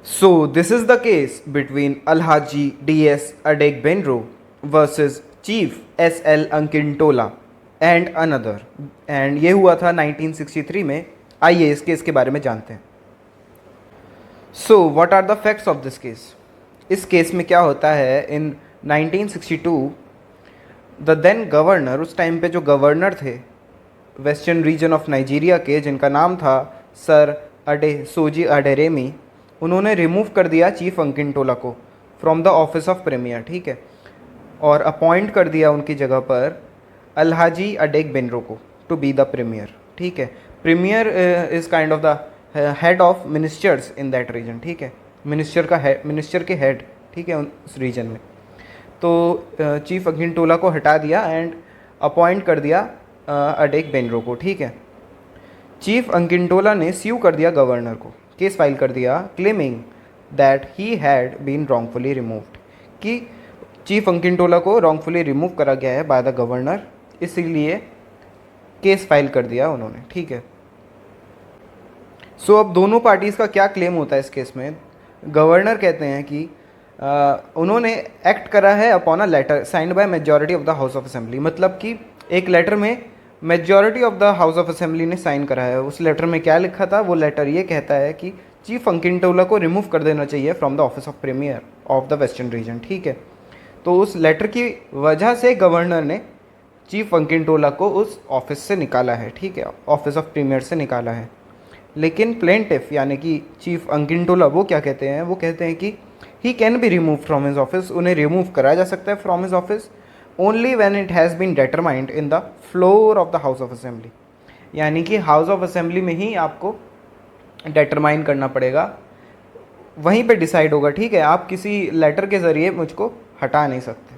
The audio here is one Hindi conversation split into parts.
So, this is the case between Alhaji D.S. Adegbenro versus Chief S.L. Ankintola and another. And ये हुआ था 1963 में. आइए इस केस के बारे में जानते हैं. So, what are the facts of this case? इस केस में क्या होता है, इन 1962 द देन गवर्नर, उस टाइम पे जो गवर्नर थे वेस्टर्न रीजन ऑफ नाइजीरिया के, जिनका नाम था सर अडेसोजी अडेरेमी, उन्होंने रिमूव कर दिया चीफ अंकिनटोला को from the office of premier. ठीक है, और अपॉइंट कर दिया उनकी जगह पर अलहाजी अडेगबेनरो को टू बी द प्रीमियर. ठीक है, premier is kind of the head of ministers in that region. ठीक है, मिनिस्टर के हेड. ठीक है, उस रीजन में. तो चीफ अंकिनटोला को हटा दिया एंड अपॉइंट कर दिया अडेगबेनरो को. ठीक है, चीफ अंकिनटोला ने स्यू कर दिया गवर्नर को, केस फाइल कर दिया claiming that he had been wrongfully removed, कि चीफ अंकिनटोला को रॉन्गफुली रिमूव करा गया है बाय द गवर्नर, इसीलिए केस फाइल कर दिया उन्होंने. ठीक है, सो अब दोनों पार्टीज़ का क्या क्लेम होता है इस केस में. गवर्नर कहते हैं कि उन्होंने एक्ट करा है upon a letter signed by majority of the house of assembly. मतलब कि एक लेटर में majority of the house of assembly ने साइन करा है. उस लेटर में क्या लिखा था, वो लेटर ये कहता है कि चीफ अंकिनटोला को रिमूव कर देना चाहिए from the office of premier of the western region. ठीक है, तो उस लेटर की वजह से गवर्नर ने चीफ अंकिनटोला को उस ऑफिस से निकाला है. ठीक है, ऑफिस ऑफ प्रीमियर से निकाला है. लेकिन प्लेंटिफ यानी कि चीफ अंकिनटोला वो क्या कहते हैं, वो कहते हैं कि he can be remove from his office, उन्हें रिमूव कराया जा सकता है from his office only when it has been determined in the floor of the house of assembly. यानी कि हाउस ऑफ असेंबली में ही आपको डेटरमाइन करना पड़ेगा, वहीं पे डिसाइड होगा. ठीक है, आप किसी लेटर के ज़रिए मुझको हटा नहीं सकते.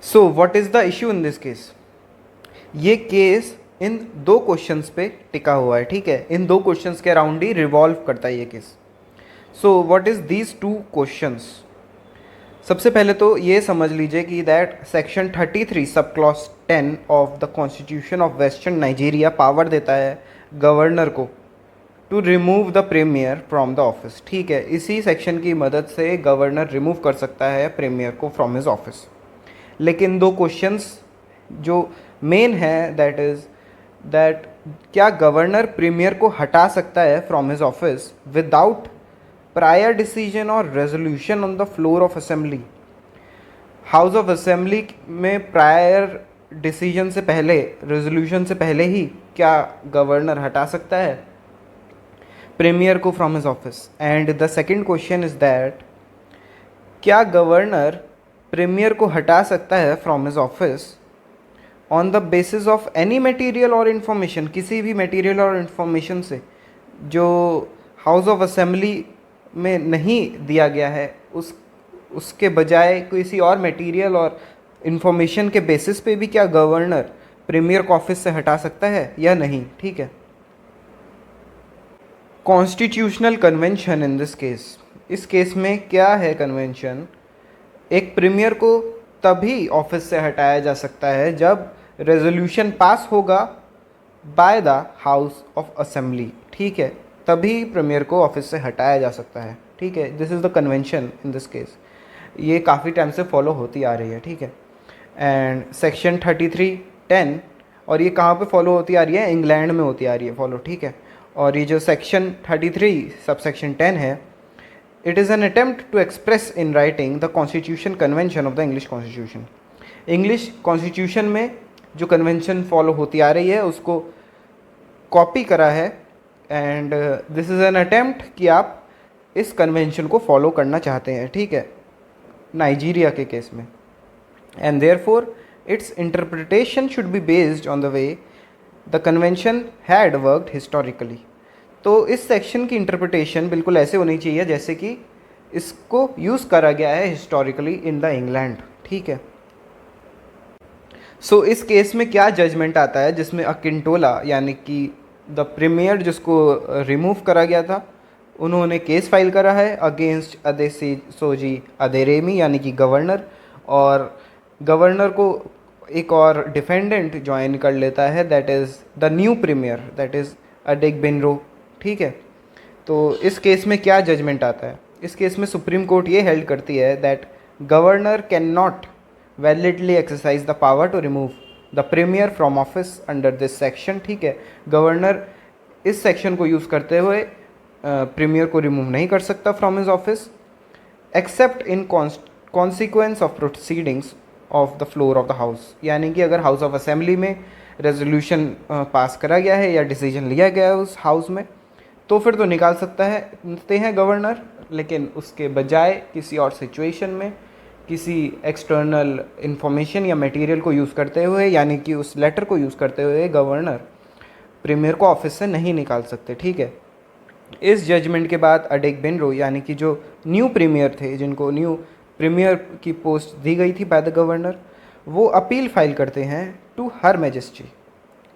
So what is the issue in this case. ये केस इन दो क्वेश्चंस पे टिका हुआ है. ठीक है, इन दो क्वेश्चंस के अराउंड ही रिवॉल्व करता है ये case. So what is these two questions. सबसे पहले तो ये समझ लीजिए कि that section 33 sub clause 10 of the constitution of western Nigeria power देता है गवर्नर को to remove the premier from the office. ठीक है, इसी सेक्शन की मदद से गवर्नर रिमूव कर सकता है प्रीमियर को फ्रॉम हिज ऑफिस. लेकिन दो क्वेश्चंस जो मेन है दैट इज़ दैट क्या गवर्नर प्रीमियर को हटा सकता है from his office without prior decision और resolution on the floor of assembly. House of assembly में प्रायर डिसीजन से पहले, रेजोल्यूशन से पहले ही क्या गवर्नर हटा सकता है प्रीमियर को from his office. And the second question is that क्या गवर्नर प्रीमियर को हटा सकता है from his office on the basis of any material और इन्फॉर्मेशन, किसी भी मटेरियल और इन्फॉर्मेशन से जो हाउस ऑफ असेंबली में नहीं दिया गया है, उसके बजाय किसी और मटेरियल और इन्फॉर्मेशन के बेसिस पे भी क्या गवर्नर प्रीमियर को ऑफिस से हटा सकता है या नहीं. ठीक है, constitutional convention in this case. इस केस में क्या है कन्वेंशन, एक प्रीमियर को तभी ऑफिस से हटाया जा सकता है जब रेजोल्यूशन पास होगा by the house of assembly. ठीक है, तभी प्रीमियर को ऑफिस से हटाया जा सकता है. ठीक है, this is the convention in this case. ये काफ़ी टाइम से फॉलो होती आ रही है. ठीक है, एंड सेक्शन 33(10) और ये कहाँ पे फॉलो होती आ रही है, इंग्लैंड में होती आ रही है फॉलो. ठीक है, और ये जो सेक्शन 33 सबसेक्शन 10 है, it is an attempt to express in writing the constitution convention of the English constitution. English constitution में जो कन्वेंशन फॉलो होती आ रही है उसको कॉपी करा है. And this is an attempt कि आप इस कन्वेंशन को फॉलो करना चाहते हैं. ठीक है, नाइजीरिया के केस में. And therefore it's interpretation should be based on the way the convention had worked historically. तो इस सेक्शन की इंटरप्रिटेशन बिल्कुल ऐसे होनी चाहिए जैसे कि इसको यूज़ करा गया है हिस्टोरिकली इन द इंग्लैंड. ठीक है, सो इस केस में क्या जजमेंट आता है जिसमें अकिंटोला यानी कि द प्रीमियर जिसको रिमूव करा गया था, उन्होंने केस फाइल करा है अगेंस्ट अदेसोजी अदेरेमी यानी कि गवर्नर, और गवर्नर को एक और डिफेंडेंट ज्वाइन कर लेता है that is the new premier that is Adegbenro. ठीक है, तो इस केस में क्या जजमेंट आता है? इस केस में सुप्रीम कोर्ट ये हेल्ड करती है that governor can not validly exercise the power to remove the premier from office under this section. ठीक है, गवर्नर इस सेक्शन को यूज़ करते हुए प्रीमियर को रिमूव नहीं कर सकता from his office accept in consequence of proceedings of the floor of the house. यानी कि अगर हाउस ऑफ असेंबली में रेजोल्यूशन पास करा गया है या डिसीजन लिया गया है उस हाउस में, तो फिर तो निकाल सकते हैं गवर्नर, लेकिन उसके बजाय किसी और सिचुएशन में किसी एक्सटर्नल इंफॉर्मेशन या मटेरियल को यूज़ करते हुए, यानी कि उस लेटर को यूज़ करते हुए गवर्नर प्रीमियर को ऑफिस से नहीं निकाल सकते। ठीक है, इस जजमेंट के बाद अडेग्बेनरो यानी कि जो न्यू प्रीमियर थे, जिनको न्यू प्रीमियर की पोस्ट दी गई थी बाय द गवर्नर, वो अपील फाइल करते हैं to her majesty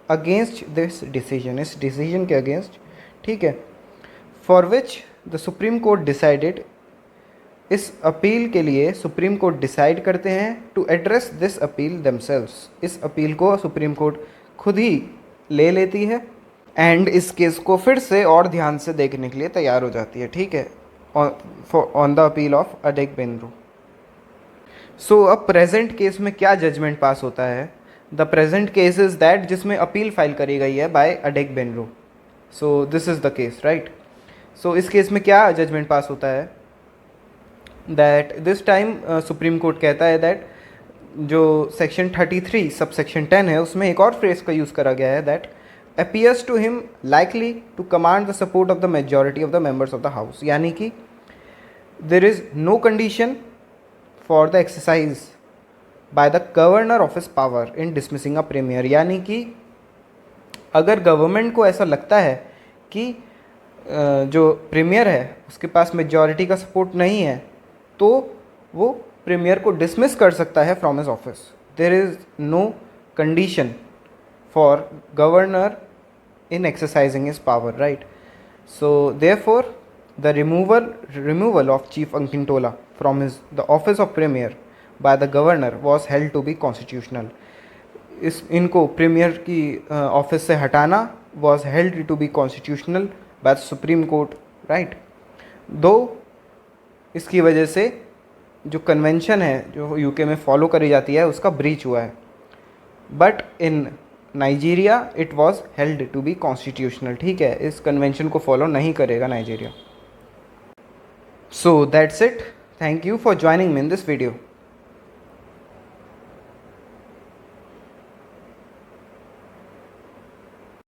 against this decision, इस डिसीजन के अगेंस्ट। ठीक है, for which the supreme court decided, इस अपील के लिए सुप्रीम कोर्ट डिसाइड करते हैं to address this appeal themselves, इस अपील को सुप्रीम कोर्ट खुद ही ले लेती है एंड इस केस को फिर से और ध्यान से देखने के लिए तैयार हो जाती है। ठीक है, on the appeal of Adegbenro. So अब प्रेजेंट केस में क्या जजमेंट पास होता है? The present case is that जिसमें अपील फाइल करी गई है by Adegbenro. So this is the case, right. So इस केस में क्या जजमेंट पास होता है? That this time supreme court कहता है दैट जो सेक्शन 33 सब सेक्शन 10 है, उसमें एक और फ्रेज का यूज़ करा गया है that appears to him likely to command the support of the majority of the members of the house। यानी कि there is no condition for the exercise by the governor of his power in dismissing a premier। यानी कि अगर गवर्नमेंट को ऐसा लगता है कि जो प्रीमियर है उसके पास मेजॉरिटी का सपोर्ट नहीं है, तो वो प्रीमियर को डिसमिस कर सकता है from his office. There is no condition for governor in exercising his power, right? So therefore the removal of Chief Akintola from the office of premier by the governor was held to be constitutional। इनको प्रीमियर की ऑफिस से हटाना was held to be constitutional by the Supreme Court, right? दो इसकी वजह से जो कन्वेंशन है जो यूके में फॉलो करी जाती है उसका ब्रीच हुआ है, but in Nigeria it was held to be constitutional. ठीक है, इस कन्वेंशन को फॉलो नहीं करेगा Nigeria. So that's it, thank you for joining me in this video.